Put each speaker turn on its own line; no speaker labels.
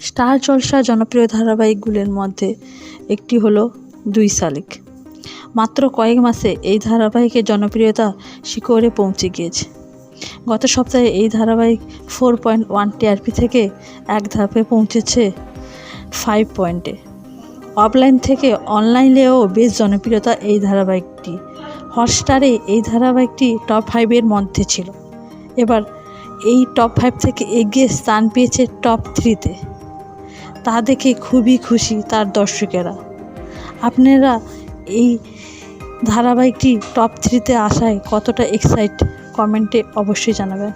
Star জলসা জনপ্রিয় ধারাবাহিকগুলির মধ্যে একটি হলো 2 শালিক। মাত্র কয়েক মাসে এই ধারাবাহিকের জনপ্রিয়তা শিখরে পৌঁছে গিয়েছে। গত সপ্তাহে এই ধারাবাহিক 4.1 টিআরপি থেকে এক ধাপে পৌঁছেছে 5 পয়েন্টে। অফলাইন থেকে অনলাইনেও বেশ জনপ্রিয়তা এই ধারাবাহিকটি। হটস্টারে এই ধারাবাহিকটি টপ 5-এর মধ্যে ছিল। এবার এই টপ 5 থেকে এগিয়ে স্থান পেয়েছে টপ 3-তে। তা দেখে খুবই খুশি তার দর্শকেরা। আপনারা এই ধারাবাহিকটি টপ 3-তে আসায় কতটা এক্সাইট কমেন্টে অবশ্যই জানাবেন।